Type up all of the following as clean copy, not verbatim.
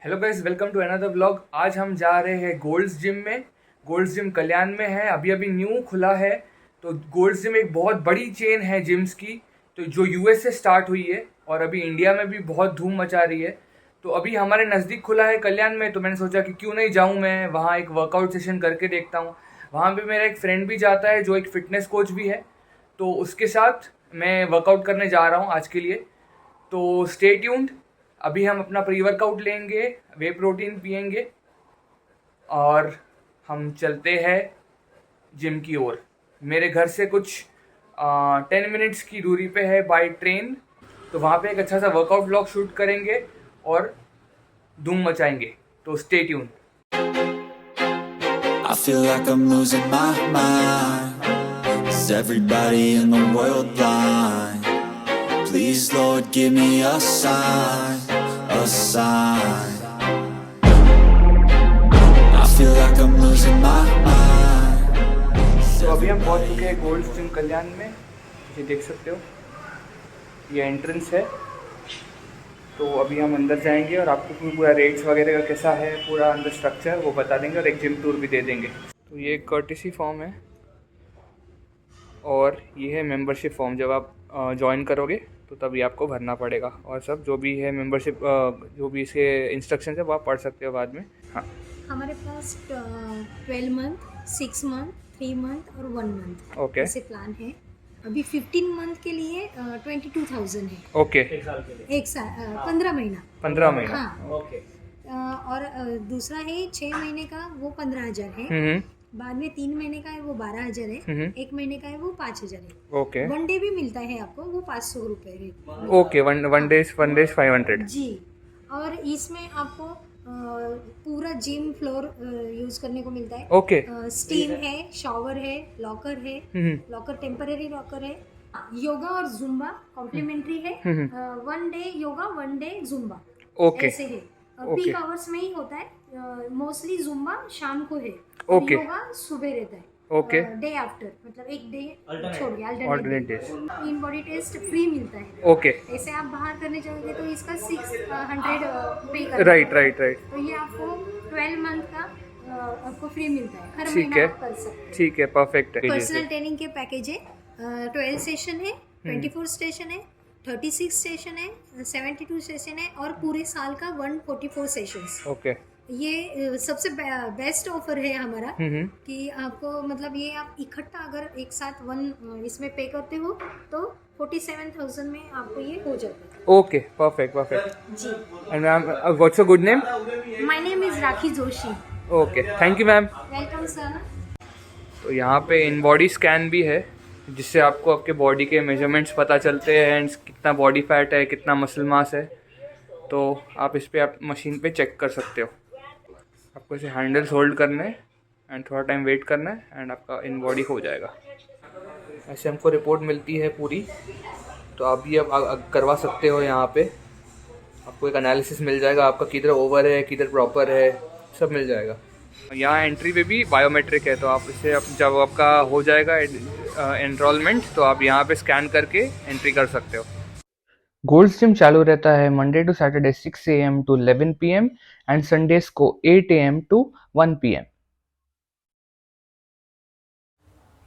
Hello guys, welcome to another vlog. आज हम जा रहे हैं गोल्ड्स जिम में। गोल्ड्स जिम कल्याण में है, अभी अभी न्यू खुला है। तो गोल्ड्स जिम एक बहुत बड़ी चेन है जिम्स की, तो जो यूएस से स्टार्ट हुई है और अभी इंडिया में भी बहुत धूम मचा रही है। तो अभी हमारे नज़दीक खुला है कल्याण में, तो मैंने सोचा कि क्यों नहीं जाऊँ मैं वहाँ, एक वर्कआउट सेशन करके देखता हूँ। वहाँ पे मेरा एक फ्रेंड भी जाता है जो एक फ़िटनेस कोच भी है, तो उसके साथ मैं वर्कआउट करने जा रहा हूँ आज के लिए। तो स्टे ट्यून्ड। अभी हम अपना प्री वर्कआउट लेंगे, वे प्रोटीन पियेंगे और हम चलते हैं जिम की ओर। मेरे घर से कुछ 10 मिनट्स की दूरी पे है बाय ट्रेन। तो वहाँ पे एक अच्छा सा वर्कआउट व्लॉग शूट करेंगे और धूम मचाएंगे। तो stay tune. I feel like I'm losing my mind. Is everybody in the world blind? Please, Lord, give me a sign, a sign. I feel like I'm losing my mind. तो अभी हम पहुँच चुके हैं गोल्ड्स जिम कल्याण में। ये देख सकते हो, ये एंट्रेंस है। तो अभी हम अंदर जाएंगे और आपको पूरा रेट्स वगैरह का कैसा है, पूरा अंदर स्ट्रक्चर वो बता देंगे और एक जिम टूर भी दे देंगे। तो ये एक कर्टेसी फॉर्म है और ये है मेंबरशिप फॉर्म। जब आप ज्वाइन करोगे तो तभी आपको भरना पड़ेगा, और सब जो भी है मेंबरशिप, जो भी इसके इंस्ट्रक्शन है वो आप पढ़ सकते हो बाद में। हाँ, हमारे पास 12 मंथ, 6 मंथ, 3 मंथ और 1 मंथ ओके ऐसे प्लान है। अभी 15 मंथ के लिए 22,000 है। ओके। एक साल 15 महीना। 15 महीना। हाँ। ओके। और दूसरा है 6 महीने का, वो 15,000 है। बाद में 3 महीने का है, वो 12,000 है। 1 महीने का है, वो 5,000 है। ओके। 1 डे भी मिलता है आपको, वो 500 रुपये है। ओके, वन डेज 500 जी। और इसमें आपको पूरा जिम फ्लोर यूज करने को मिलता है। ओके। स्टीम है, शॉवर है, लॉकर है। लॉकर टेम्पररी लॉकर है। योगा और जुम्बा कॉम्प्लीमेंट्री है। 1 day yoga, 1 day Zumba. Okay. ऐसे है। पीक आवर्स में ही होता है। मोस्टली जुम्बा शाम को है। ओके। योगा सुबह रहता है। ओके। डे आफ्टर, मतलब एक डे छोड़ के alternate alternate days. InBody test free मिलता है। ओके। ऐसे आप बाहर करने जाओगे तो इसका 600 पे करना राइट है। Right right. तो ये आपको 12 मंथ का आपको फ्री मिलता है। हर ठीक महीना है, आप कर सकते हैं। ठीक है, परफेक्ट है। पर्सनल ट्रेनिंग के पैकेज है। 12 सेशन है, 24 स्टेशन है, 36 सेशन है, 72 सेशन है और पूरे साल का 144 सेशंस। ओके। ये सबसे बेस्ट ऑफर है हमारा कि आपको, मतलब ये आप इकट्ठा अगर एक साथ इसमें पे करते हो तो 47,000 में आपको ये हो जाता है। ओके, परफेक्ट परफेक्ट जी। And ma'am, what's your good name? My name is Rakhi Joshi. Okay, thank you ma'am. Welcome sir. तो यहाँ पे इन बॉडी स्कैन भी है, जिससे आपको आपके बॉडी के मेजरमेंट्स पता चलते हैं एंड कितना बॉडी फैट है, कितना मसल मास है। तो आप इस पर आप मशीन पे चेक कर सकते हो। आपको इसे हैंडल्स होल्ड करने एंड थोड़ा टाइम वेट करना है एंड आपका इन बॉडी हो जाएगा। ऐसे हमको रिपोर्ट मिलती है पूरी, तो आप भी अब करवा सकते हो। यहाँ पे आपको एक एनालिसिस मिल जाएगा, आपका किधर ओवर है, किधर प्रॉपर है, सब मिल जाएगा। यहाँ एंट्री पे भी बायोमेट्रिक है, तो आप इसे जब आपका हो जाएगा एनरोलमेंट, तो आप यहाँ पे स्कैन करके एंट्री कर सकते हो। गोल्ड्स जिम चालू रहता है Monday to Saturday 6 AM to 11 PM and Sundays को 8 AM to 1 PM।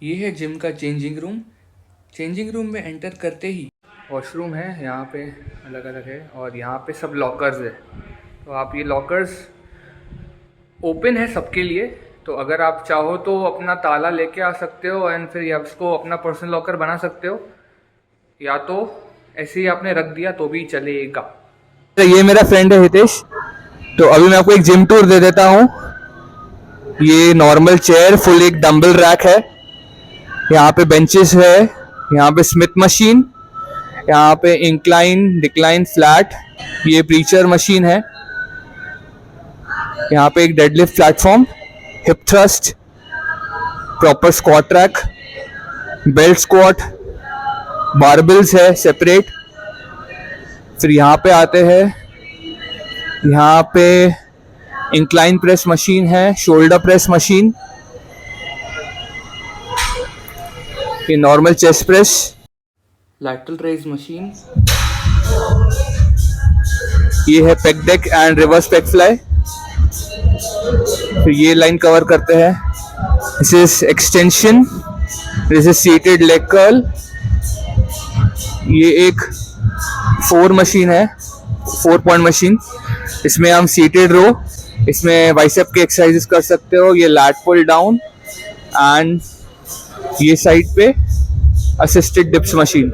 ये है जिम का चेंजिंग रूम। चेंजिंग रूम में एंटर करते ही वॉशरूम है, यहाँ पे अलग अलग है, और यहाँ पे सब लॉकर्स है। तो आप ये लॉकर्स ओपन है सबके लिए, तो अगर आप चाहो तो अपना ताला लेके आ सकते हो एंड फिर या उसको अपना पर्सनल लॉकर बना सकते हो, या तो ऐसे ही आपने रख दिया तो भी चलेगा। ये मेरा फ्रेंड है हितेश। तो अभी मैं आपको एक जिम टूर दे देता हूँ। ये नॉर्मल चेयर, फुल एक डंबल रैक है, यहाँ पे बेंचेस है, यहाँ पे स्मिथ मशीन, यहाँ पे इंक्लाइन, डिक्लाइन, फ्लैट, ये प्रीचर मशीन है, यहाँ पे एक deadlift platform, hip thrust, proper squat rack, belt squat, barbells है सेपरेट। फिर यहाँ पे आते हैं, यहाँ पे इंक्लाइन प्रेस मशीन है, शोल्डर प्रेस मशीन, ये normal chest press, lateral raise machine, ये है pec deck and reverse pec fly. फिर ये लाइन कवर करते हैं। This is extension, this is seated leg curl. ये एक 4 मशीन है, 4 पॉइंट मशीन। इसमें हम सीटेड रो, इसमें बाइसेप के एक्सरसाइजेस कर सकते हो। ये लैट पुल डाउन एंड ये साइड पे असिस्टेड डिप्स मशीन।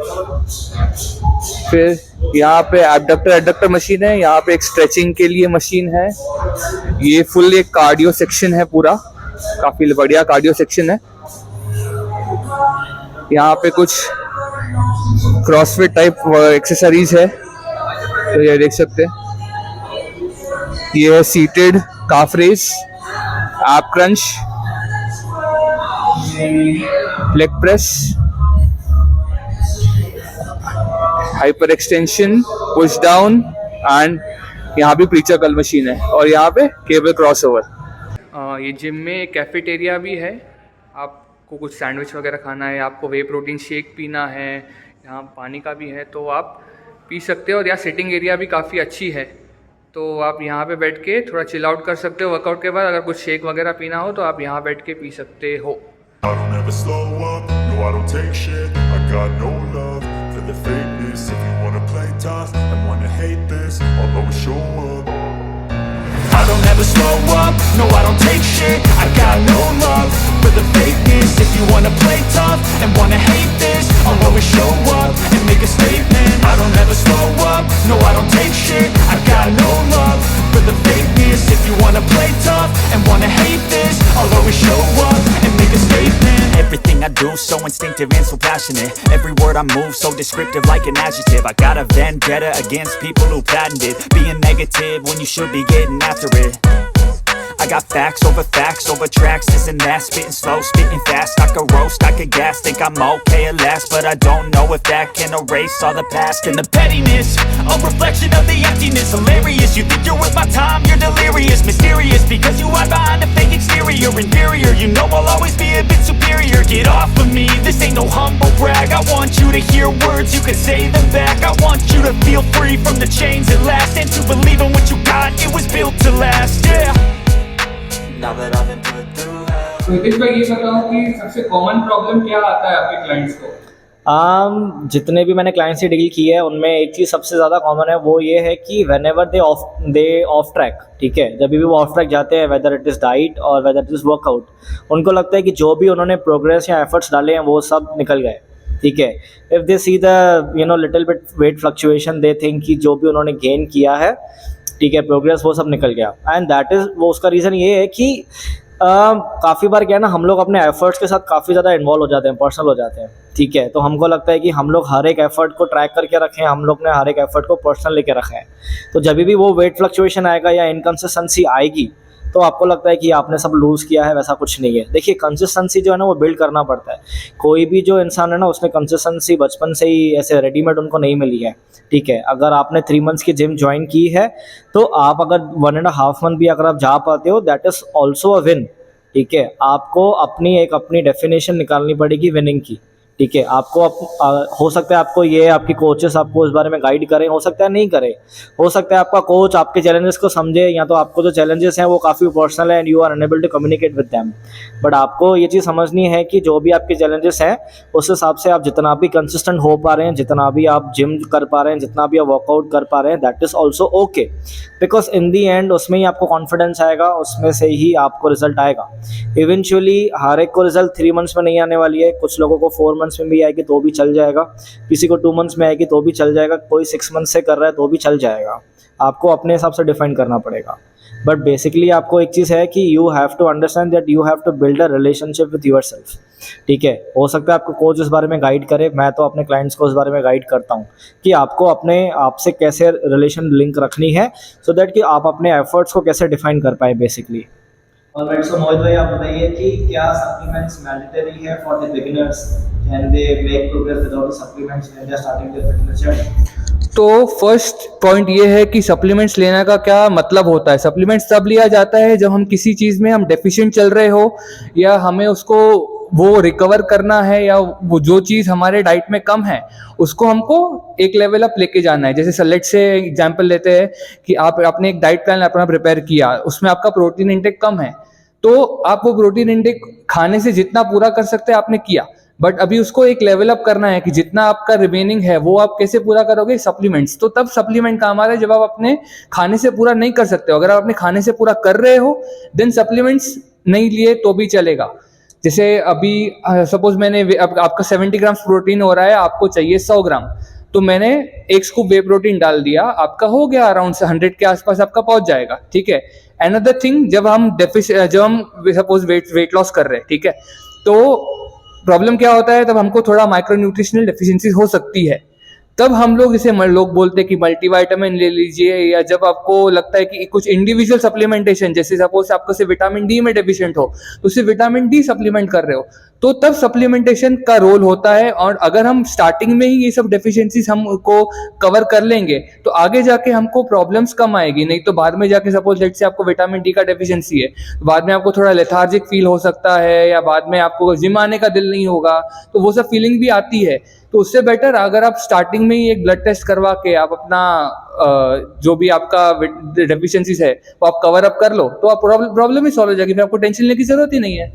फिर यहाँ पे एडक्टर मशीन है, यहाँ पे एक स्ट्रेचिंग के लिए मशीन है। ये फुल एक कार्डियो सेक्शन है, पूरा काफी बढ़िया कार्डियो सेक्शन है। यहाँ पे कुछ क्रॉसफिट टाइप एक्सेसरीज है, तो ये देख सकते हैं। ये है seated calf raise, ab crunch, leg press, hyper extension, push down and यहाँ भी प्रीचर कर्ल मशीन है और यहाँ पे केबल क्रॉसओवर। ये जिम में कैफेटेरिया भी है। आपको कुछ सैंडविच वगैरह खाना है, आपको वे प्रोटीन शेक पीना है, यहाँ पानी का भी है तो आप पी सकते हो। और यहाँ सिटिंग एरिया भी काफ़ी अच्छी है, तो आप यहाँ पे बैठ के थोड़ा चिल आउट कर सकते हो वर्कआउट के बाद। अगर कुछ शेक वगैरह पीना हो तो आप यहाँ बैठ के पी सकते हो। I don't ever slow up, no I don't take shit. I got no love for the fakeness. If you wanna play tough and wanna hate this, I'll always show up. I don't ever slow up, no I don't take shit. I got no love for the fakeness. If you wanna play tough and wanna hate this, I'll always show up and make a statement. I don't ever slow up, no I don't take shit. I got no love for the fakeness. If you wanna play tough and wanna hate this, I'll always show up and make a statement. Everything I do so instinctive and so passionate. Every word I move so descriptive like an adjective. I got a vendetta against people who patented being negative when you should be getting after it. I got facts over tracks, this and that. Spitting slow, spitting fast. I could roast, I could gas. Think I'm okay at last, but I don't know if that can erase all the past. And the pettiness, a reflection of the emptiness. Hilarious, you think you're worth my time, you're delirious. Mysterious, because you hide behind a fake exterior. Inferior, you know I'll always be a bit superior. Get off of me, this ain't no humble brag. I want you to hear words, you can say them back. I want you to feel free from the chains at last, and to believe in what you got, it was built to last, yeah. Now that I've been put through hell. तो हितेश भाई ये बताओ कि सबसे common problem क्या आता है आपके क्लाइंट्स को? जितने भी मैंने क्लाइंट से डील की है उनमें एक चीज़ सबसे ज़्यादा कॉमन है, वो ये है कि when ever they of track, ठीक है, जब भी वो ऑफ ट्रैक जाते हैं, वेदर इट इज़ डाइट और वेदर इट इज़ वर्कआउट, उनको लगता है कि जो भी उन्होंने प्रोग्रेस या एफर्ट्स डाले हैं वो सब निकल गए, ठीक है। If they see the little bit weight fluctuation, they think कि जो भी उन्होंने गेन किया है, ठीक है, प्रोग्रेस, वो सब निकल गया। एंड दैट इज़, वो उसका रीज़न ये है कि काफ़ी बार क्या है ना, हम लोग अपने एफर्ट्स के साथ काफ़ी ज़्यादा इन्वॉल्व हो जाते हैं, पर्सनल हो जाते हैं, ठीक है। तो हमको लगता है कि हम लोग हर एक एफर्ट को ट्रैक करके रखें, हम लोग ने हर एक एफर्ट को पर्सनल लेके रखा है। तो जब भी वो वेट फ्लक्चुएशन आएगा या इनकन्सिस्टेंसी आएगी तो आपको लगता है कि आपने सब लूज़ किया है, वैसा कुछ नहीं है। देखिए, कंसिस्टेंसी जो है ना वो बिल्ड करना पड़ता है। कोई भी जो इंसान है ना, उसने कंसिस्टेंसी बचपन से ही ऐसे रेडीमेड उनको नहीं मिली है, ठीक है। अगर आपने 3 मंथ्स की जिम ज्वाइन की है तो आप अगर 1.5 मंथ भी अगर आप जा पाते हो, that is also a win, ठीक है। आपको अपनी डेफिनेशन निकालनी पड़ेगी विनिंग की, ठीक है। आपको हो सकता है आपको ये आपकी कोचेस आपको इस बारे में गाइड करें, हो सकता है नहीं करें, हो सकता है आपका कोच आपके चैलेंजेस को समझे, या तो आपको जो चैलेंजेस हैं वो काफ़ी पर्सनल है and you are unable to communicate with them. But आपको ये चीज़ समझनी है कि जो भी आपके चैलेंजेस हैं उस हिसाब से आप जितना भी कंसिस्टेंट हो पा रहे हैं, जितना भी आप जिम कर पा रहे हैं, जितना भी आप वर्कआउट कर पा रहे हैं, that is also okay, because in the and उसमें ही आपको कॉन्फिडेंस आएगा, उसमें से ही आपको रिजल्ट आएगा। इवेंचुअली हर एक को रिजल्ट 3 मंथ्स में नहीं आने वाली है, कुछ लोगों को 4 मंथ्स में भी आएगी तो भी चल जाएगा, किसी को 2 मंथ्स में आएगी तो भी चल जाएगा, कोई 6 मंथ से कर रहा है तो भी चल जाएगा। आपको अपने हिसाब से डिफाइन करना पड़ेगा। बट बेसिकली आपको एक चीज़ है कि you have to understand that you have to build a relationship with yourself, ठीक है। हो सकता है आपको कोच इस बारे में गाइड करे, मैं तो अपने क्लाइंट्स को इस बारे में गाइड करता हूँ कि आपको अपने आप से कैसे रिलेशन लिंक रखनी है, सो दैट कि आप अपने एफर्ट्स को कैसे डिफाइन कर पाए बेसिकली। ऑलराइट, सो मोहित भाई आप बताइए कि क्या सप्लीमेंट्स मैंडेटरी है for the beginners? Can they make progress without supplements when they are starting their fitness journey? तो फर्स्ट पॉइंट ये है कि सप्लीमेंट्स लेने का क्या मतलब होता है। सप्लीमेंट्स तब लिया जाता है जब हम किसी चीज़ में हम डेफिशिएंट चल रहे हो या हमें उसको वो रिकवर करना है या वो जो चीज़ हमारे डाइट में कम है उसको हमको एक लेवल अप लेके जाना है। जैसे सेलेक्ट से एग्जांपल लेते हैं कि आपने एक डाइट प्लान अपना प्रिपेयर किया, उसमें आपका प्रोटीन इंटेक कम है, तो आप वो प्रोटीन इंटेक खाने से जितना पूरा कर सकते हैं आपने किया, बट अभी उसको एक लेवल अप करना है कि जितना आपका रिमेनिंग है वो आप कैसे पूरा करोगे, सप्लीमेंट्स। तो तब सप्लीमेंट काम आ रहा है जब आप अपने खाने से पूरा नहीं कर सकते हो। अगर आप अपने खाने से पूरा कर रहे हो देन सप्लीमेंट्स नहीं लिए तो भी चलेगा। जैसे अभी सपोज मैंने आपका 70 ग्राम प्रोटीन हो रहा है, आपको चाहिए 100 ग्राम, तो मैंने एक स्कूप वे प्रोटीन डाल दिया, आपका हो गया अराउंड 100 के आसपास आपका पहुंच जाएगा, ठीक है। अनदर थिंग, जब हम सपोज वेट लॉस कर रहे हैं, ठीक है, तो प्रॉब्लम क्या होता है, तब हमको थोड़ा माइक्रो न्यूट्रिशनल डेफिशिएंसी हो सकती है। तब हम लोग लोग बोलते हैं कि मल्टीविटामिन ले लीजिए, या जब आपको लगता है कि कुछ इंडिविजुअल सप्लीमेंटेशन, जैसे सपोज आपको सिर्फ विटामिन डी में डेफिशिएंट हो तो सिर्फ विटामिन डी सप्लीमेंट कर रहे हो, तो तब सप्लीमेंटेशन का रोल होता है। और अगर हम स्टार्टिंग में ही ये सब डेफिशिएंसीज हमको कवर कर लेंगे तो आगे जाके हमको प्रॉब्लम्स कम आएगी। नहीं तो बाद में जाके सपोज लेट से आपको विटामिन डी का डेफिशिएंसी है, बाद में आपको थोड़ा लेथार्जिक फील हो सकता है, या बाद में आपको जिम आने का दिल नहीं होगा, तो वो सब फीलिंग भी आती है। तो उससे बेटर अगर आप स्टार्टिंग में ही एक ब्लड टेस्ट करवा के आप अपना जो भी आपका डेफिशिएंसीज है वो आप कवर अप कर लो, तो आप प्रॉब्लम ही सॉल्व हो जाएगी, फिर आपको टेंशन लेने की जरूरत ही नहीं है।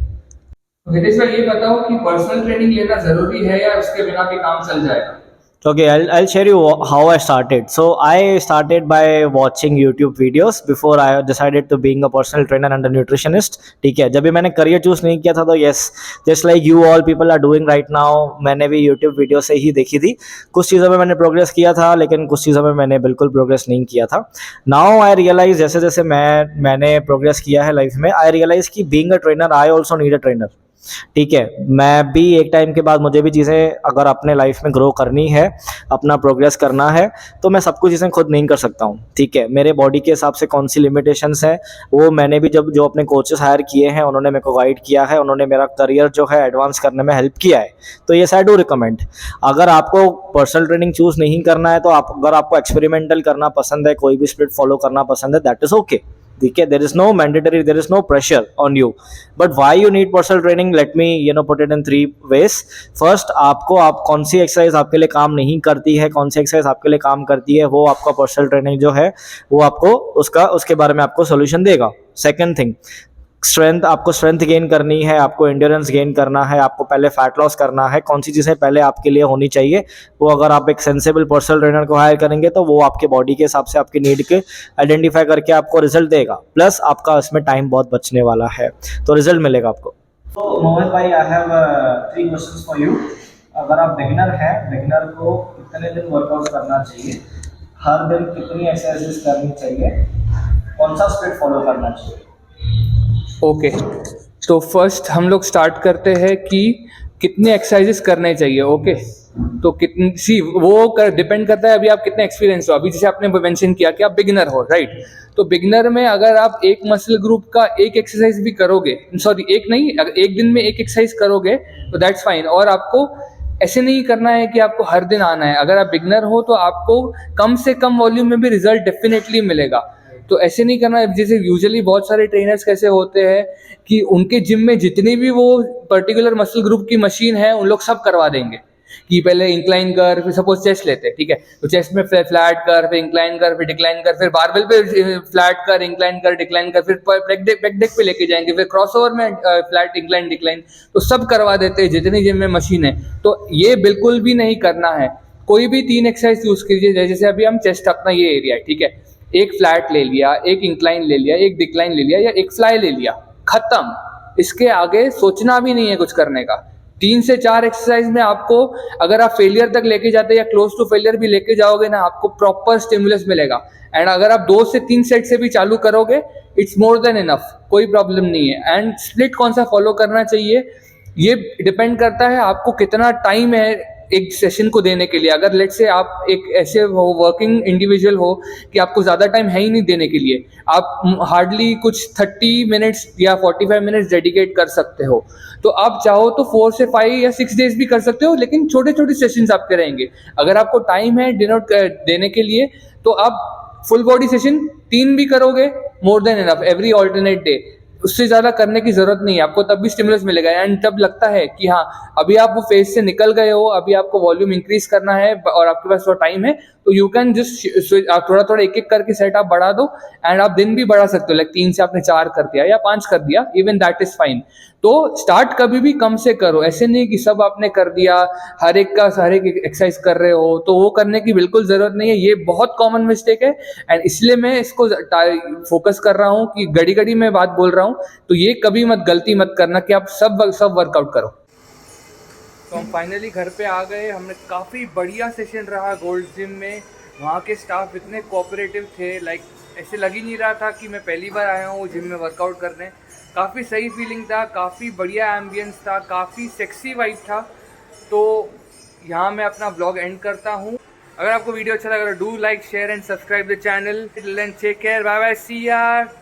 हितेश भाई, ये बताओ कि पर्सनल ट्रेनिंग लेना जरूरी है या उसके बिना भी काम चल जाएगा? Okay, I'll share you how I started. So I started by watching YouTube videos before I decided to being a personal trainer and a nutritionist. ठीक है, जब भी मैंने करियर चूज नहीं किया था तो yes, just like you all people are doing right now, मैंने भी YouTube वीडियो से ही देखी थी। कुछ चीज़ों में मैंने प्रोग्रेस किया था, लेकिन कुछ चीज़ों में मैंने बिल्कुल प्रोग्रेस नहीं किया था। Now I realize जैसे जैसे मैंने प्रोग्रेस किया है लाइफ में, I realize कि being a trainer I also need a trainer. ठीक है, मैं भी एक टाइम के बाद मुझे भी चीज़ें अगर अपने लाइफ में ग्रो करनी है, अपना प्रोग्रेस करना है, तो मैं सब कुछ चीज़ें खुद नहीं कर सकता हूँ। ठीक है, मेरे बॉडी के हिसाब से कौन सी लिमिटेशंस हैं वो मैंने भी जो अपने कोचेस हायर किए हैं उन्होंने मेरे को गाइड किया है, उन्होंने मेरा करियर जो है एडवांस करने में हेल्प किया है। तो ये आई डू रिकमेंड। अगर आपको पर्सनल ट्रेनिंग चूज़ नहीं करना है, तो अगर आपको एक्सपेरिमेंटल करना पसंद है, कोई भी स्प्लिट फॉलो करना पसंद है, दैट इज़ ओके। ठीक है, there is no mandatory, there is no pressure on you, but why you need personal training, let me put it in 3 ways। First, आप कौन सी एक्सरसाइज आपके लिए काम नहीं करती है, कौन सी एक्सरसाइज आपके लिए काम करती है, वो आपका पर्सनल ट्रेनिंग जो है वो आपको उसके बारे में आपको सोल्यूशन देगा। सेकेंड थिंग, आपको स्ट्रेंथ गेन करनी है, आपको एंड्योरेंस गेन करना है, आपको पहले फैट लॉस करना है, कौन सी चीज़ें पहले आपके लिए होनी चाहिए, वो अगर आप एक सेंसेबल पर्सनल ट्रेनर को हायर करेंगे तो वो आपके बॉडी के हिसाब से आपकी नीड के आइडेंटिफाई करके आपको रिजल्ट देगा, प्लस आपका इसमें टाइम बहुत बचने वाला है, तो रिजल्ट मिलेगा आपको। तो मोहित भाई, I have 3 questions for you. अगर आप बिगिनर हैं, बिगिनर को कितने दिन वर्कआउट करना चाहिए, हर दिन कितनी एक्सरसाइज करनी चाहिए, कौन सा स्प्लिट फॉलो करना चाहिए? ओके, तो फर्स्ट हम लोग स्टार्ट करते हैं कि कितने एक्सरसाइजेस करने चाहिए। ओके, तो कितनी वो डिपेंड करता है अभी आप कितने एक्सपीरियंस हो। अभी जैसे आपने मेंशन किया कि आप बिगिनर हो, राइट, तो बिगिनर में अगर आप एक मसल ग्रुप का एक एक्सरसाइज भी करोगे, सॉरी एक नहीं, अगर एक दिन में एक एक्सरसाइज करोगे तो दैट्स फाइन। और आपको ऐसे नहीं करना है कि आपको हर दिन आना है। अगर आप बिगिनर हो तो आपको कम से कम वॉल्यूम में भी रिजल्ट डेफिनेटली मिलेगा। तो ऐसे नहीं करना है, जैसे यूजुअली बहुत सारे ट्रेनर्स कैसे होते हैं कि उनके जिम में जितनी भी वो पर्टिकुलर मसल ग्रुप की मशीन है उन लोग सब करवा देंगे कि पहले इंक्लाइन कर, फिर सपोज चेस्ट लेते हैं, ठीक है, तो चेस्ट में फ्लैट कर, फिर इंक्लाइन कर, फिर डिक्लाइन कर, फिर बारबेल पे फ्लैट कर, इंक्लाइन कर, डिक्लाइन कर, फिर बैक डेक पे लेके जाएंगे, फिर क्रॉसओवर में फ्लैट, इंक्लाइन, डिक्लाइन, तो सब करवा देते हैं जितनी जिम में मशीन है। तो ये बिल्कुल भी नहीं करना है। कोई भी 3 एक्सरसाइज यूज कीजिए। जैसे अभी हम चेस्ट, अपना ये एरिया है, ठीक है, एक फ्लैट ले लिया, एक इंक्लाइन ले लिया, एक डिक्लाइन ले लिया, या एक फ्लाई ले लिया, खत्म। इसके आगे सोचना भी नहीं है कुछ करने का। 3 से 4 एक्सरसाइज में आपको, अगर आप फेलियर तक लेके जाते हैं या क्लोज टू फेलियर भी लेके जाओगे ना, आपको प्रॉपर स्टिमुलस मिलेगा। एंड अगर आप 2 से 3 सेट से भी चालू करोगे, इट्स मोर देन इनफ, कोई प्रॉब्लम नहीं है। एंड स्प्लिट कौन सा फॉलो करना चाहिए, ये डिपेंड करता है आपको कितना टाइम है एक सेशन को देने के लिए। अगर लेट से आप एक ऐसे हो, वर्किंग इंडिविजुअल हो कि आपको ज़्यादा टाइम है ही नहीं देने के लिए, आप हार्डली कुछ 30 मिनट्स या 45 मिनट्स डेडिकेट कर सकते हो, तो आप चाहो तो 4 से 5 या 6 डेज भी कर सकते हो, लेकिन छोटे छोटे सेशंस आपके रहेंगे। अगर आपको टाइम है डिनोट देने के लिए तो आप फुल बॉडी सेशन 3 भी करोगे, more than enough, every alternate day. उससे ज़्यादा करने की ज़रूरत नहीं है, आपको तब भी स्टिमुलस मिलेगा एंड तब लगता है कि हाँ अभी आप वो फेज से निकल गए हो, अभी आपको वॉल्यूम इंक्रीज करना है और आपके पास थोड़ा टाइम है, तो यू कैन जस्ट आप थोड़ा थोड़ा एक एक करके सेट आप बढ़ा दो एंड आप दिन भी बढ़ा सकते हो, लाइक 3 से आपने 4 कर दिया या 5 कर दिया, इवन दैट इज फाइन। तो स्टार्ट कभी भी कम से करो, ऐसे नहीं कि सब आपने कर दिया, हर एक एक्सरसाइज कर रहे हो, तो वो करने की बिल्कुल ज़रूरत नहीं है, ये बहुत कॉमन मिस्टेक है एंड इसलिए मैं इसको फोकस कर रहा हूँ कि घड़ी घड़ी में बात बोल रहा हूँ, तो ये कभी मत गलती मत करना कि आप सब वर्कआउट करो। तो हम फाइनली घर पे आ गए, हमने काफ़ी बढ़िया सेशन रहा गोल्ड जिम में, वहाँ के स्टाफ इतने कोऑपरेटिव थे, लाइक ऐसे लग ही नहीं रहा था कि मैं पहली बार आया हूँ जिम में वर्कआउट करने। काफ़ी सही फीलिंग था, काफ़ी बढ़िया एम्बियंस था, काफ़ी सेक्सी वाइब था। तो यहाँ मैं अपना ब्लॉग एंड करता हूँ। अगर आपको वीडियो अच्छा लगा तो do like share and subscribe the channel and take care, bye bye, see यार।